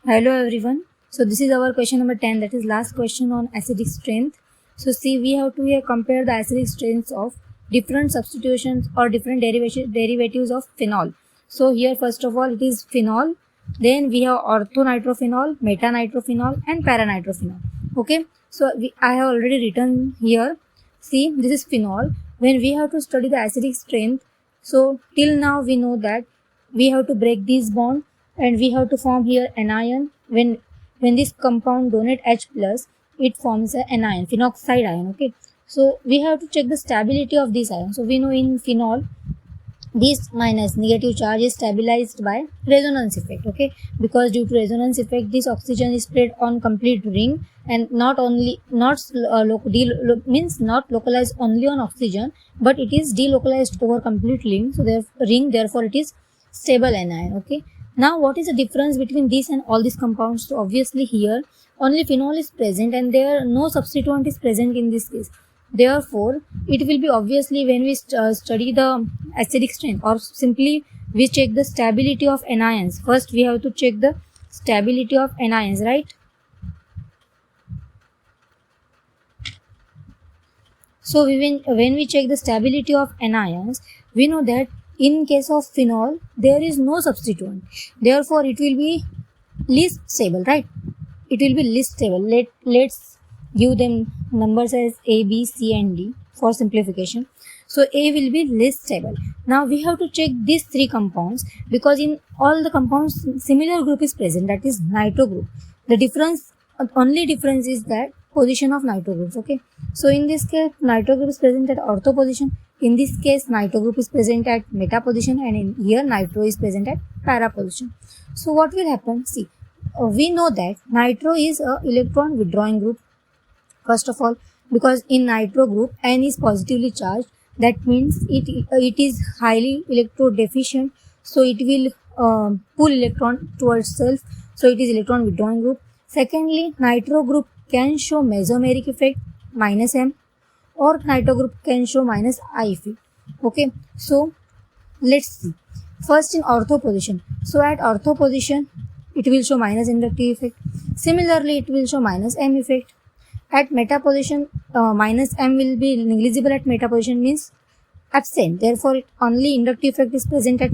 Hello everyone. So this is our question number 10, that is last question on acidic strength. So see, we have to here compare the acidic strengths of different substitutions or different derivatives of phenol. So here first of all it is phenol, then we have orthonitrophenol, metanitrophenol and paranitrophenol. Okay, so I have already written here. See, this is phenol. When we have to study the acidic strength, so till now we know that we have to break this bond and we have to form here anion. When this compound donate H plus, it forms an anion, phenoxide ion. Okay, so we have to check the stability of this ion. So we know in phenol this minus negative charge is stabilized by resonance effect. Okay, because due to resonance effect this oxygen is spread on complete ring and not localized only on oxygen, but it is delocalized over complete ring, therefore it is stable anion. Okay, now what is the difference between this and all these compounds? So obviously here only phenol is present and there no substituent is present in this case. Therefore, it will be obviously when we study the acidic strength, or simply we check the stability of anions. First, we have to check the stability of anions, right? So, when we check the stability of anions, we know that in case of phenol, there is no substituent. Therefore, it will be least stable, right? It will be least stable. Let's give them numbers as A, B, C and D for simplification. So A will be least stable. Now we have to check these three compounds because in all the compounds similar group is present, that is nitro group. The only difference is that position of nitro groups. Okay, so in this case nitro group is present at ortho position. In this case nitro group is present at meta position, and in here nitro is present at para position. So what will happen? See, we know that nitro is a electron withdrawing group. First of all, because in nitro group N is positively charged, that means it is highly electrodeficient, so it will pull electron towards self, so it is electron withdrawing group. Secondly, nitro group can show mesomeric effect minus M, or nitro group can show minus I effect. Okay, so let's see. First in ortho position, so at ortho position it will show minus inductive effect. Similarly, it will show minus M effect. At meta position, minus M will be negligible at meta position, means absent. Therefore, only inductive effect is present at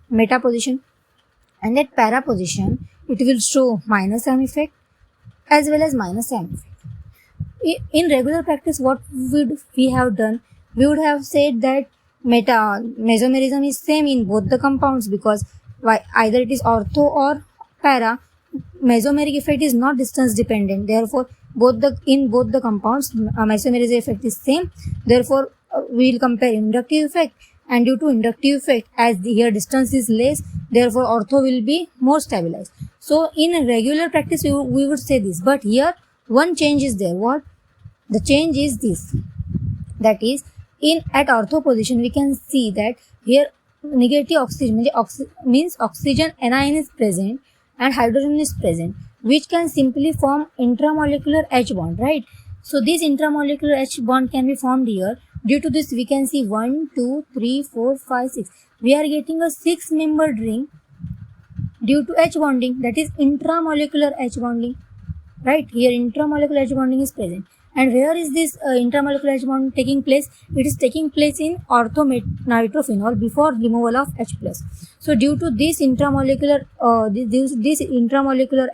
meta position. And at para position, it will show minus M effect as well as minus M effect. In regular practice, what would we have done? We would have said that mesomerism is same in both the compounds, because either it is ortho or para, mesomeric effect is not distance dependent. Therefore, in both the compounds mesomeric effect is same. Therefore, we will compare inductive effect, and due to inductive effect, as here distance is less, therefore ortho will be more stabilized. So in a regular practice we would say this, but here one change is there. What the change is this, that is at ortho position we can see that here negative oxygen means oxygen anion is present and hydrogen is present, which can simply form intramolecular H bond, right? So this intramolecular H bond can be formed here. Due to this, we can see 1, 2, 3, 4, 5, 6. We are getting a 6-membered ring due to H bonding, that is intramolecular H bonding, right? Here intramolecular H bonding is present. And where is this intramolecular H bond taking place? It is taking place in orthonitrophenol before removal of H plus. So due to this intramolecular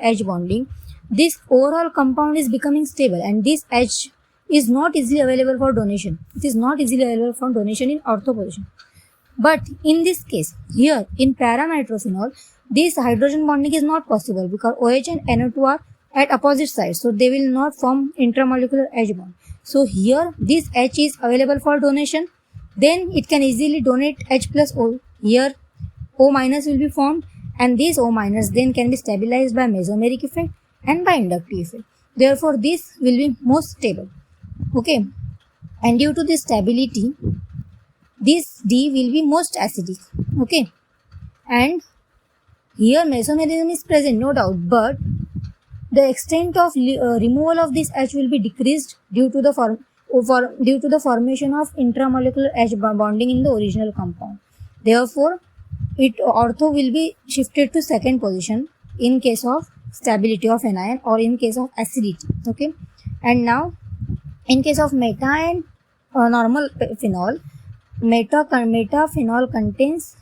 H bonding, this overall compound is becoming stable, and this H is not easily available for donation. It is not easily available for donation in ortho position. But in this case, here in paranitrophenol, this hydrogen bonding is not possible because OH and NO2 are at opposite sides, so they will not form intramolecular H bond. So here this H is available for donation, then it can easily donate H plus O. Here O minus will be formed, and this O minus then can be stabilized by mesomeric effect and by inductive effect. Therefore this will be most stable. Okay, and due to this stability, this D will be most acidic. Okay, and here mesomerism is present, no doubt, but the extent of removal of this H will be decreased due to the formation of intramolecular H bonding in the original compound. Therefore, ortho will be shifted to second position in case of stability of anion or in case of acidity. Okay, and now in case of meta and normal phenol, meta-phenol contains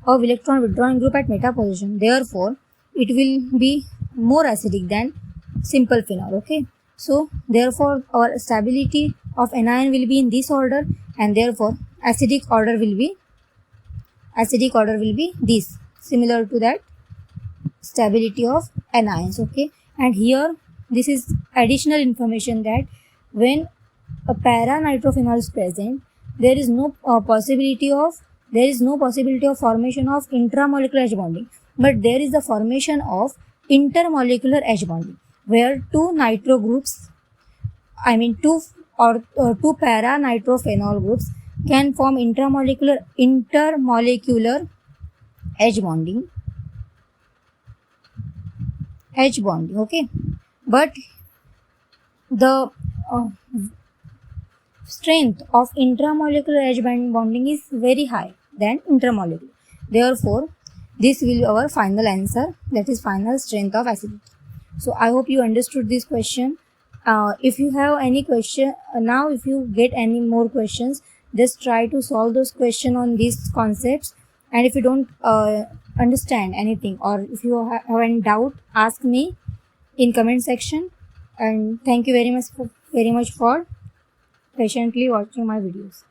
of electron withdrawing group at meta position, therefore it will be more acidic than simple phenol. Okay, so therefore our stability of anion will be in this order, and therefore acidic order will be this, similar to that stability of anions. Okay, and here this is additional information that when a para nitrophenol is present, there is no possibility of formation of intramolecular H bonding, but there is the formation of intermolecular H bonding, where two nitro groups, two para nitrophenol groups can form intermolecular H bonding. Okay, but the strength of intramolecular H bonding is very high than intermolecular. Therefore, this will be our final answer, that is final strength of acidity. So I hope you understood this question. If you have any question now, if you get any more questions, just try to solve those questions on these concepts. And if you don't understand anything, or if you have any doubt, ask me in comment section. And thank you very much for patiently watching my videos.